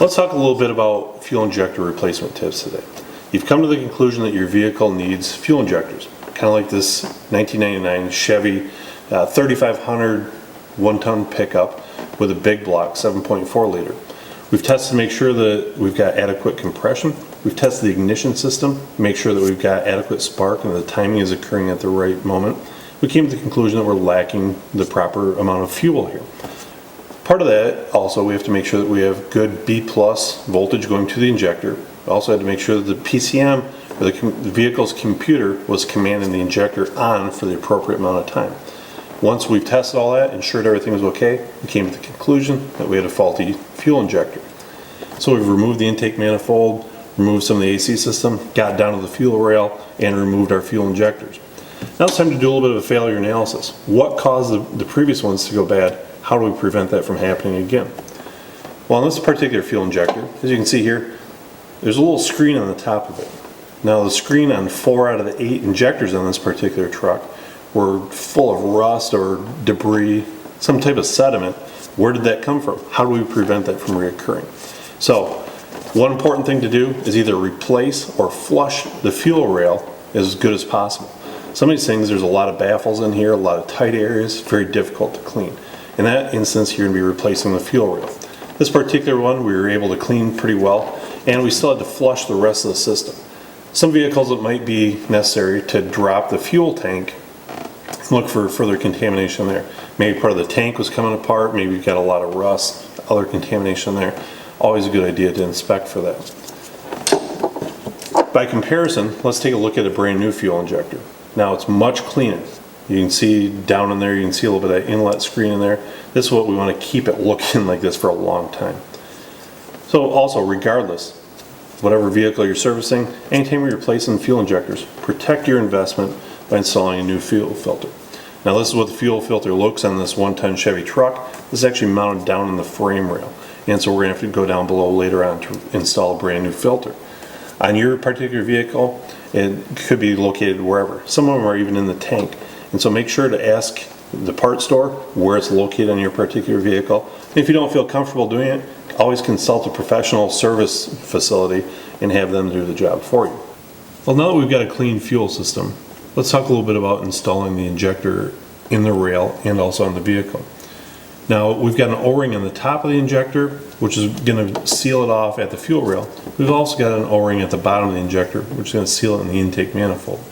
Let's talk a little bit about fuel injector replacement tips today. You've come to the conclusion that your vehicle needs fuel injectors, kind of like this 1999 Chevy 3500 one-ton pickup with a big block 7.4 liter. We've tested to make sure that we've got adequate compression. We've tested the ignition system, make sure that we've got adequate spark and the timing is occurring at the right moment. We came to the conclusion that we're lacking the proper amount of fuel here. Part of that, also, we have to make sure that we have good B+ voltage going to the injector. We also had to make sure that the PCM, or the vehicle's computer, was commanding the injector on for the appropriate amount of time. Once we've tested all that, ensured everything was okay, we came to the conclusion that we had a faulty fuel injector. So we've removed the intake manifold, removed some of the AC system, got down to the fuel rail, and removed our fuel injectors. Now it's time to do a little bit of a failure analysis. What caused the previous ones to go bad? How do we prevent that from happening again? Well, on this particular fuel injector, as you can see here, there's a little screen on the top of it. Now the screen on 4 out of the 8 injectors on this particular truck were full of rust or debris, some type of sediment. Where did that come from? How do we prevent that from reoccurring? So, one important thing to do is either replace or flush the fuel rail as good as possible. Some of these things, there's a lot of baffles in here, a lot of tight areas, very difficult to clean. In that instance, you're going to be replacing the fuel rail. This particular one, we were able to clean pretty well, and we still had to flush the rest of the system. Some vehicles, it might be necessary to drop the fuel tank and look for further contamination there. Maybe part of the tank was coming apart, maybe you've got a lot of rust, other contamination there. Always a good idea to inspect for that. By comparison, let's take a look at a brand new fuel injector. Now it's much cleaner. You can see down in there, you can see a little bit of that inlet screen in there. This is what we want to keep it looking like this for a long time. So also, regardless, whatever vehicle you're servicing, anytime you're replacing fuel injectors, protect your investment by installing a new fuel filter. Now this is what the fuel filter looks on this 1-ton Chevy truck. This is actually mounted down in the frame rail. And so we're going to have to go down below later on to install a brand new filter. On your particular vehicle, it could be located wherever. Some of them are even in the tank. And so make sure to ask the parts store where it's located on your particular vehicle. And if you don't feel comfortable doing it, always consult a professional service facility and have them do the job for you. Well, now that we've got a clean fuel system, let's talk a little bit about installing the injector in the rail and also on the vehicle. Now, we've got an O-ring on the top of the injector, which is going to seal it off at the fuel rail. We've also got an O-ring at the bottom of the injector, which is going to seal it in the intake manifold.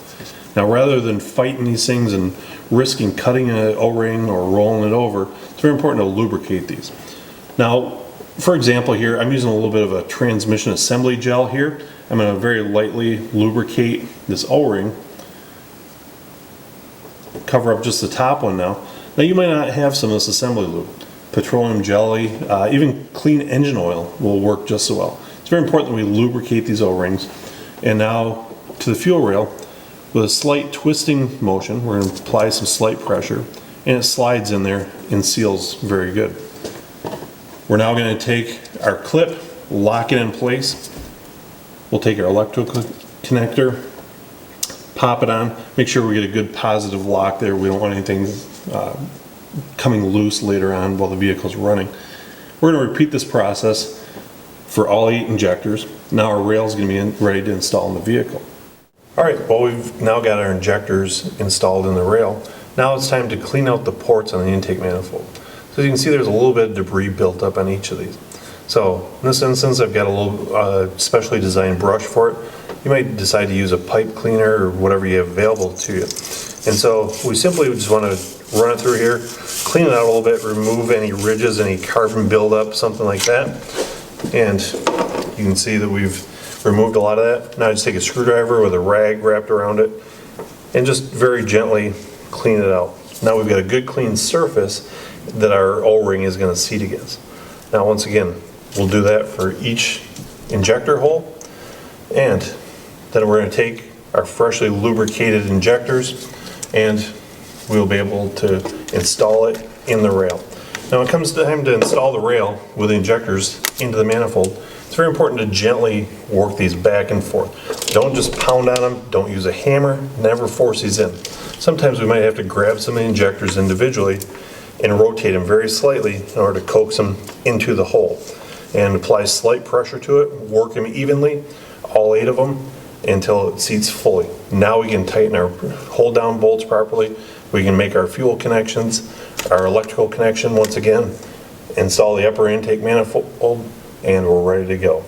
Now, rather than fighting these things and risking cutting an O-ring or rolling it over, it's very important to lubricate these. Now, for example here, I'm using a little bit of a transmission assembly gel here. I'm going to very lightly lubricate this O-ring. Cover up just the top one now. Now you might not have some of this assembly lube. Petroleum jelly, even clean engine oil will work just as well. It's very important that we lubricate these O-rings. And now to the fuel rail, with a slight twisting motion, we're going to apply some slight pressure, and it slides in there and seals very good. We're now going to take our clip, lock it in place. We'll take our electrical connector, pop it on, make sure we get a good positive lock there. We don't want anything coming loose later on while the vehicle's running. We're going to repeat this process for all 8 injectors. Now our rail is going to be ready to install in the vehicle. Alright, well, we've now got our injectors installed in the rail. Now it's time to clean out the ports on the intake manifold. So as you can see, there's a little bit of debris built up on each of these. So in this instance, I've got a little specially designed brush for it. You might decide to use a pipe cleaner or whatever you have available to you. And so we simply just want to run it through here, clean it out a little bit, remove any ridges, any carbon buildup, something like that. And you can see that we've removed a lot of that. Now I just take a screwdriver with a rag wrapped around it and just very gently clean it out. Now we've got a good clean surface that our O-ring is going to seat against. Now once again, we'll do that for each injector hole, and then we're going to take our freshly lubricated injectors and we'll be able to install it in the rail. Now when it comes time to install the rail with the injectors into the manifold, it's very important to gently work these back and forth. Don't just pound on them, don't use a hammer, never force these in. Sometimes we might have to grab some of the injectors individually and rotate them very slightly in order to coax them into the hole. and apply slight pressure to it, work them evenly, all 8 of them, until it seats fully. Now we can tighten our hold down bolts properly. We can make our fuel connections, our electrical connection once again, install the upper intake manifold, and we're ready to go.